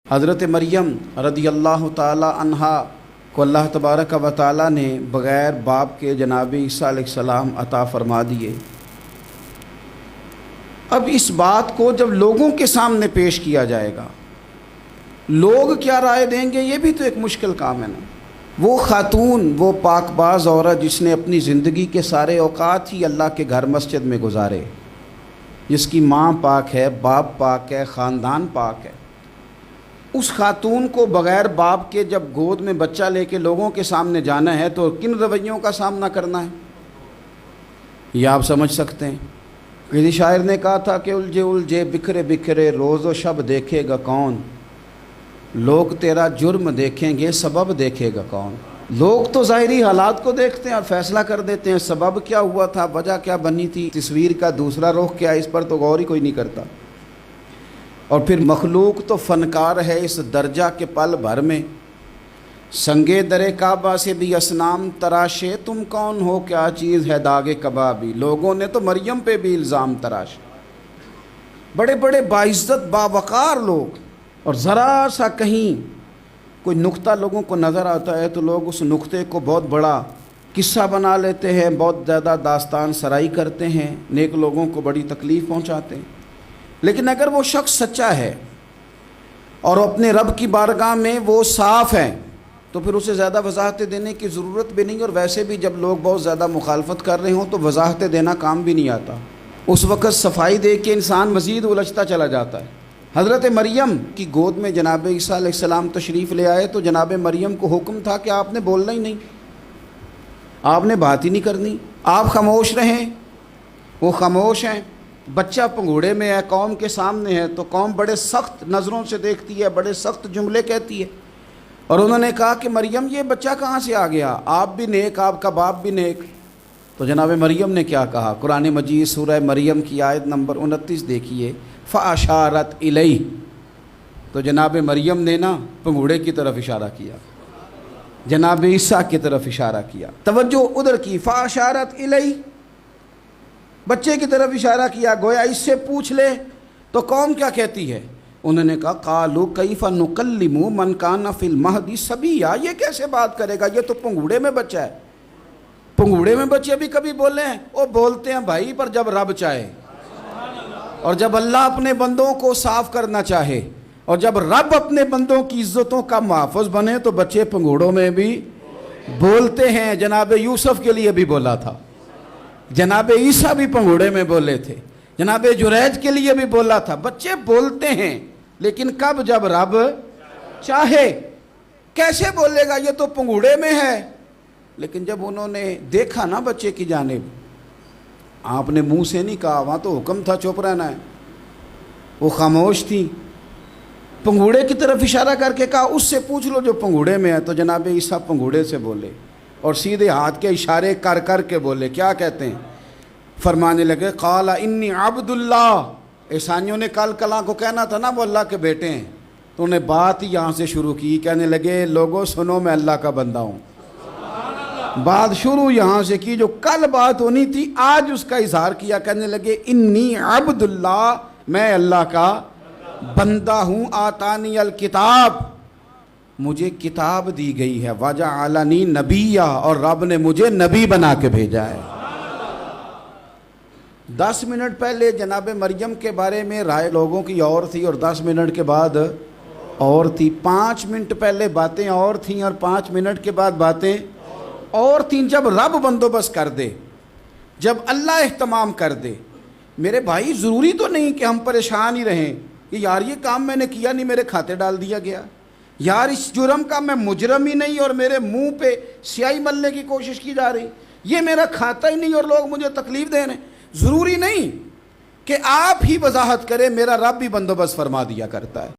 حضرت مریم رضی اللہ تعالی عنہا کو اللہ تبارک و تعالی نے بغیر باپ کے جناب عیسیٰ علیہ السلام عطا فرما دیے۔ اب اس بات کو جب لوگوں کے سامنے پیش کیا جائے گا، لوگ کیا رائے دیں گے، یہ بھی تو ایک مشکل کام ہے نا۔ وہ خاتون، وہ پاک باز عورت جس نے اپنی زندگی کے سارے اوقات ہی اللہ کے گھر مسجد میں گزارے، جس کی ماں پاک ہے، باپ پاک ہے، خاندان پاک ہے، اس خاتون کو بغیر باپ کے جب گود میں بچہ لے کے لوگوں کے سامنے جانا ہے تو کن رویوں کا سامنا کرنا ہے، یہ آپ سمجھ سکتے ہیں۔ کسی شاعر نے کہا تھا کہ الجھے الجھے بکھرے بکھرے روز و شب دیکھے گا کون، لوگ تیرا جرم دیکھیں گے سبب دیکھے گا کون۔ لوگ تو ظاہری حالات کو دیکھتے ہیں اور فیصلہ کر دیتے ہیں، سبب کیا ہوا تھا، وجہ کیا بنی تھی، تصویر کا دوسرا رخ کیا، اس پر تو غور ہی کوئی نہیں کرتا۔ اور پھر مخلوق تو فنکار ہے اس درجہ کے پل بھر میں، سنگے در کعبہ سے بھی اصنام تراشے، تم کون ہو کیا چیز ہے داغ کبابی۔ لوگوں نے تو مریم پہ بھی الزام تراشے، بڑے بڑے باعزت باوقار لوگ، اور ذرا سا کہیں کوئی نقطہ لوگوں کو نظر آتا ہے تو لوگ اس نقطے کو بہت بڑا قصہ بنا لیتے ہیں، بہت زیادہ داستان سرائی کرتے ہیں، نیک لوگوں کو بڑی تکلیف پہنچاتے ہیں۔ لیکن اگر وہ شخص سچا ہے اور اپنے رب کی بارگاہ میں وہ صاف ہے تو پھر اسے زیادہ وضاحتیں دینے کی ضرورت بھی نہیں، اور ویسے بھی جب لوگ بہت زیادہ مخالفت کر رہے ہوں تو وضاحتیں دینا کام بھی نہیں آتا، اس وقت صفائی دے کے انسان مزید الجھتا چلا جاتا ہے۔ حضرت مریم کی گود میں جناب عیسیٰ علیہ السلام تشریف لے آئے تو جناب مریم کو حکم تھا کہ آپ نے بولنا ہی نہیں، آپ نے بات ہی نہیں کرنی، آپ خاموش رہیں۔ وہ خاموش ہیں، بچہ پنگوڑے میں ہے، قوم کے سامنے ہے، تو قوم بڑے سخت نظروں سے دیکھتی ہے، بڑے سخت جملے کہتی ہے، اور انہوں نے کہا کہ مریم یہ بچہ کہاں سے آ گیا، آپ بھی نیک، آپ کا باپ بھی نیک۔ تو جناب مریم نے کیا کہا، قرآن مجید سورہ مریم کی آیت نمبر 29 دیکھیے، فَأَشَارَتْ إِلَيْهِ، تو جناب مریم نے نا پنگوڑے کی طرف اشارہ کیا، جناب عیسیٰ کی طرف اشارہ کیا، توجہ ادھر کی، فَأَشَارَتْ إِلَيْهِ، بچے کی طرف اشارہ کیا، گویا اس سے پوچھ لے تو قوم کیا کہتی ہے۔ انہوں نے کہا قَالُوا كَيْفَ نُكَلِّمُ مَنْ كَانَ فِي الْمَهْدِ صَبِيًّا، یہ کیسے بات کرے گا، یہ تو پنگوڑے میں بچہ ہے۔ پنگوڑے میں بچے بھی کبھی بولے ہیں، وہ بولتے ہیں بھائی، پر جب رب چاہے، اور جب اللہ اپنے بندوں کو صاف کرنا چاہے، اور جب رب اپنے بندوں کی عزتوں کا محافظ بنے تو بچے پنگوڑوں میں بھی بولتے ہیں۔ جناب یوسف کے لیے بھی بولا تھا، جناب عیسیٰ بھی پنگوڑے میں بولے تھے، جناب جریج کے لیے بھی بولا تھا، بچے بولتے ہیں، لیکن کب، جب رب چاہے۔ کیسے بولے گا، یہ تو پنگوڑے میں ہے۔ لیکن جب انہوں نے دیکھا نا بچے کی جانب، آپ نے منہ سے نہیں کہا، وہاں تو حکم تھا چپ رہنا ہے، وہ خاموش تھی، پنگوڑے کی طرف اشارہ کر کے کہا اس سے پوچھ لو جو پنگوڑے میں ہے۔ تو جناب عیسیٰ پنگوڑے سے بولے اور سیدھے ہاتھ کے اشارے کر کر کے بولے، کیا کہتے ہیں، فرمانے لگے قال انی عبد اللہ۔ عیسائیوں نے کل کلاں کو کہنا تھا نا وہ اللہ کے بیٹے ہیں، تو انہیں بات ہی یہاں سے شروع کی، کہنے لگے لوگوں سنو میں اللہ کا بندہ ہوں۔ بات شروع یہاں سے کی، جو کل بات ہونی تھی آج اس کا اظہار کیا، کہنے لگے انی عبد اللہ، میں اللہ کا بندہ ہوں، آتانی الکتاب، مجھے کتاب دی گئی ہے، وجعلنی نبیّا، اور رب نے مجھے نبی بنا کے بھیجا ہے۔ 10 منٹ پہلے جناب مریم کے بارے میں رائے لوگوں کی اور تھی، اور 10 منٹ کے بعد اور تھی، 5 منٹ پہلے باتیں اور تھیں، اور 5 منٹ کے بعد باتیں اور تھیں۔ جب رب بندوبست کر دے، جب اللہ اہتمام کر دے، میرے بھائی ضروری تو نہیں کہ ہم پریشان ہی رہیں کہ یار یہ کام میں نے کیا نہیں، میرے کھاتے ڈال دیا گیا، یار اس جرم کا میں مجرم ہی نہیں اور میرے منہ پہ سیاہی ملنے کی کوشش کی جا رہی، یہ میرا کھاتا ہی نہیں اور لوگ مجھے تکلیف دے رہے ہیں۔ ضروری نہیں کہ آپ ہی وضاحت کریں، میرا رب بھی بندوبست فرما دیا کرتا ہے۔